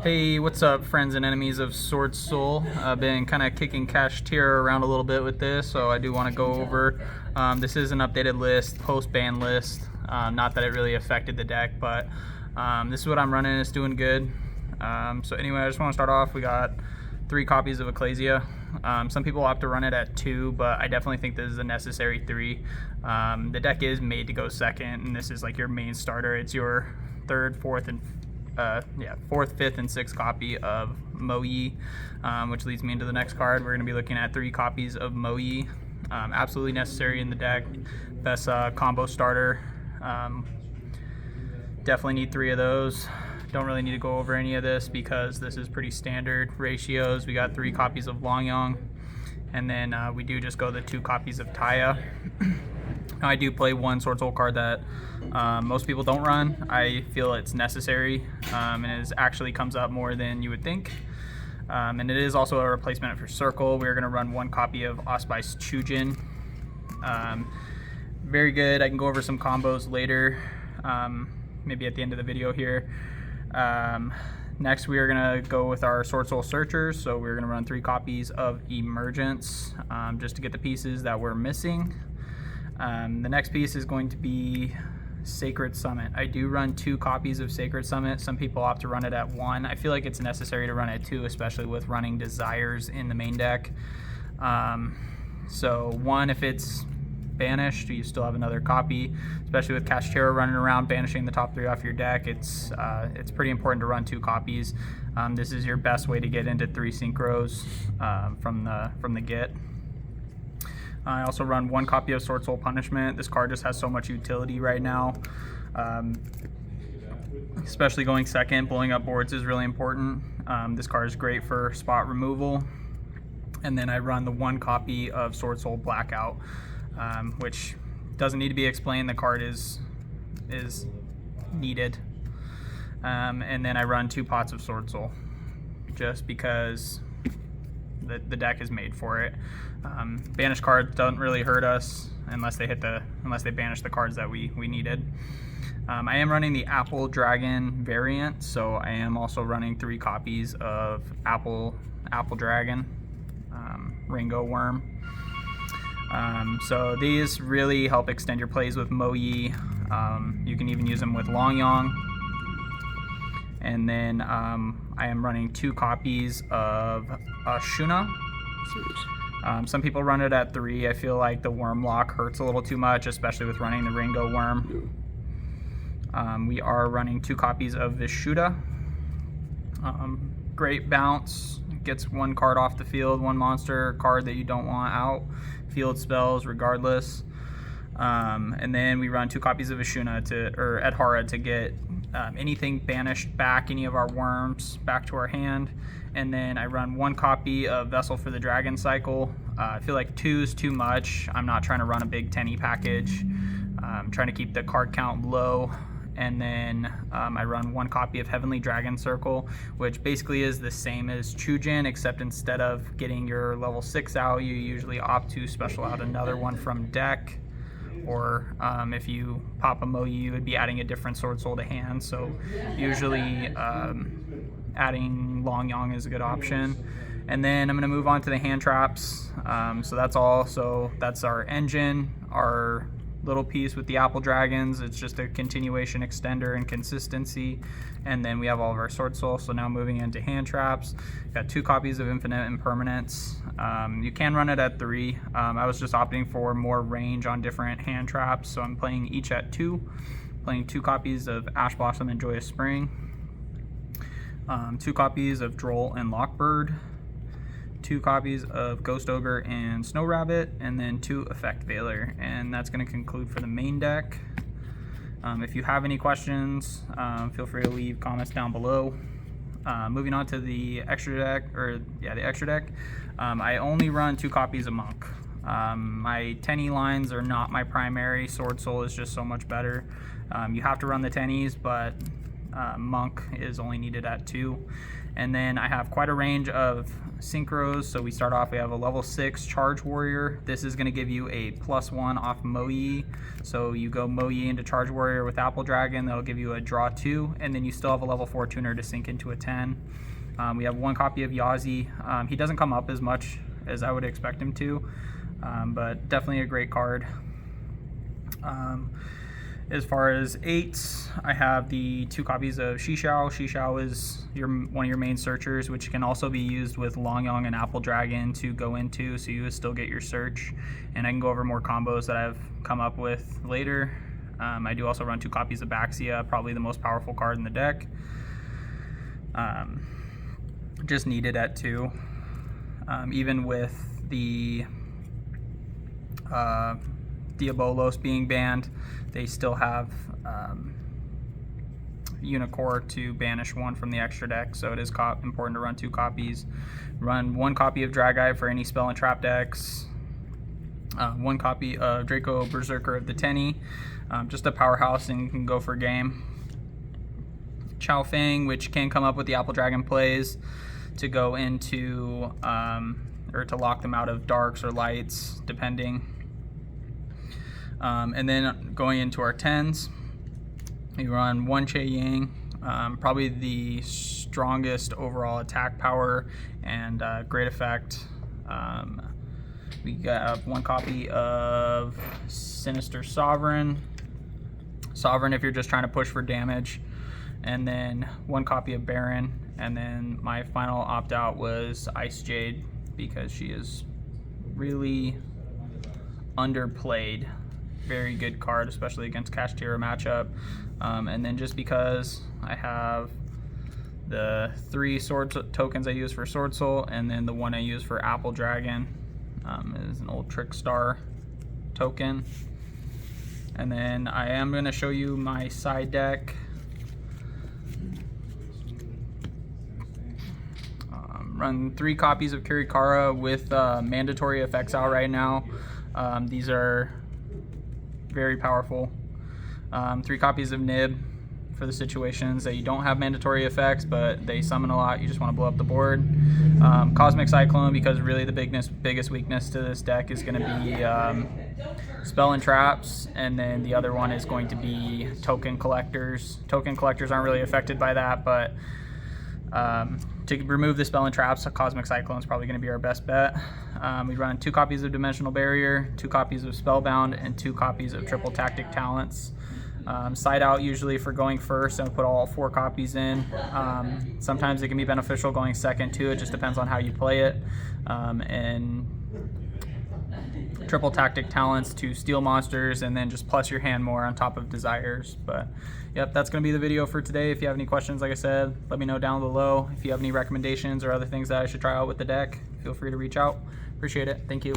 Hey, what's up, friends and enemies of Swordsoul? I've been kind of kicking Cash Tier around a little bit with this, so I do want to go over. This is an updated list, post-ban list. Not that it really affected the deck, but this is what I'm running. It's doing good. So anyway, I just want to start off. We got 3 copies of Ecclesia. Some people opt to run it at 2, but I definitely think this is a necessary 3. The deck is made to go second, and this is like your main starter. It's your 3rd, 4th, and 4th, 5th, and 6th copy of Moyi, which leads me into the next card. We're going to be looking at 3 copies of Moyi. Absolutely necessary in the deck. Best combo starter. Definitely need 3 of those. Don't really need to go over any of this because this is pretty standard ratios. We got 3 copies of longyuan, and then we do just go the 2 copies of taia. I do play one Swordsoul card that most people don't run. I feel it's necessary, and it actually comes up more than you would think. And it is also a replacement for Circle. We're going to run 1 copy of auspice Chujin. Very good. I can go over some combos later, maybe at the end of the video here. Next, we are going to go with our Swordsoul Searchers. So we're going to run 3 copies of Emergence, just to get the pieces that we're missing. The next piece is going to be Sacred Summit. I do run 2 copies of Sacred Summit. Some people opt to run it at 1. I feel like it's necessary to run it at 2, especially with running Desires in the main deck. So 1, if it's banished, you still have another copy, especially with Chixiao running around banishing the top 3 off your deck. It's pretty important to run 2 copies. This is your best way to get into 3 synchros from the get. I also run 1 copy of Swordsoul Punishment. This card just has so much utility right now. Especially going second, blowing up boards is really important. This card is great for spot removal. And then I run the 1 copy of Swordsoul Blackout, which doesn't need to be explained. The card is needed. And then I run 2 pots of Swordsoul, just because the deck is made for it. Banished cards don't really hurt us unless they banish the cards that we needed. I am running the Apple Dragon variant, so I am also running 3 copies of Apple Dragon, Ringo Worm. So these really help extend your plays with Moyi. You can even use them with longyuan. And then I am running 2 copies of ashuna. Some people run it at 3. I feel like the worm lock hurts a little too much, especially with running the Ringo Worm. We are running 2 copies of vishuda. Great bounce. Gets 1 card off the field, 1 monster card that you don't want out. Field spells regardless. And then we run 2 copies of ashuna or adhara to get anything banished back, any of our worms back to our hand. And then I run 1 copy of Vessel for the Dragon Cycle. I feel like 2 is too much. I'm not trying to run a big Tenyi package. I'm trying to keep the card count low. And then I run 1 copy of Heavenly Dragon Circle, which basically is the same as Chujin, except instead of getting your level 6 out, you usually opt to special out another one from deck. Or if you pop a Moyi, you would be adding a different Swordsoul to hand. So usually adding longyuan is a good option. And then I'm going to move on to the hand traps. So that's all. So that's our engine, our little piece with the Apple Dragons. It's just a continuation, extender, and consistency. And then we have all of our Swordsoul. So now moving into hand traps, got 2 copies of Infinite Impermanence. You can run it at 3. I was just opting for more range on different hand traps, so I'm playing each at 2. Playing 2 copies of Ash Blossom and Joyous Spring, 2 copies of Droll and Lockbird, 2 copies of Ghost Ogre and Snow Rabbit, and then 2 Effect Veiler. And that's going to conclude for the main deck. If you have any questions, feel free to leave comments down below. Moving on to the extra deck, the extra deck. I only run 2 copies of Monk. My Tenyi lines are not my primary. Swordsoul is just so much better. You have to run the Tenyis, but monk is only needed at 2. And then I have quite a range of synchros. So we start off, we have a level 6 charge warrior. This is going to give you a +1 off Moyi. So you go Moyi into charge warrior with apple dragon, that'll give you a draw 2, and then you still have a level 4 tuner to sync into a 10. We have 1 copy of Yazi. He doesn't come up as much as I would expect him to, but definitely a great card. As far as 8s, I have the 2 copies of chixiao. Chixiao is one of your main searchers, which can also be used with longyuan and apple dragon to go into, so you would still get your search. And I can go over more combos that I've come up with later. I do also run 2 copies of baxia, probably the most powerful card in the deck. Just needed at 2. Even with the Diabolos being banned, they still have Unicore to banish 1 from the extra deck, so it is important to run 2 copies. Run 1 copy of Dragite for any spell and trap decks. 1 copy of Draco Berserker of the Tenyi, just a powerhouse and can go for game. Chaofeng, which can come up with the apple dragon plays to go into or to lock them out of darks or lights, depending. And then going into our 10s, we run 1 chengying, probably the strongest overall attack power and great effect. We got 1 copy of Sinister Sovereign if you're just trying to push for damage, and then 1 copy of Baronne, and then my final opt-out was Ice Jade because she is really underplayed. Very good card, especially against Kashtira matchup. And then just because I have the 3 sword tokens I use for Swordsoul, and then the 1 I use for Apple Dragon is an old Trickstar token. And then I am going to show you my side deck. Run 3 copies of Kurikara with mandatory effects out right now. These are very powerful. 3 copies of Nib for the situations that you don't have mandatory effects, but they summon a lot, you just want to blow up the board. Cosmic Cyclone, because really the biggest weakness to this deck is going to be spell and traps, and then the other one is going to be token collectors. Token collectors aren't really affected by that, but to remove the spell and traps, Cosmic Cyclone is probably going to be our best bet. We run 2 copies of Dimensional Barrier, 2 copies of Spellbound, and 2 copies of Triple Tactic Talents. Side out usually for going first, and put all 4 copies in. Sometimes it can be beneficial going second too, it just depends on how you play it. And Triple Tactic Talents to steal monsters, and then just plus your hand more on top of desires. But yep, that's going to be the video for today. If you have any questions, like I said, let me know down below. If you have any recommendations or other things that I should try out with the deck, feel free to reach out. Appreciate it. Thank you.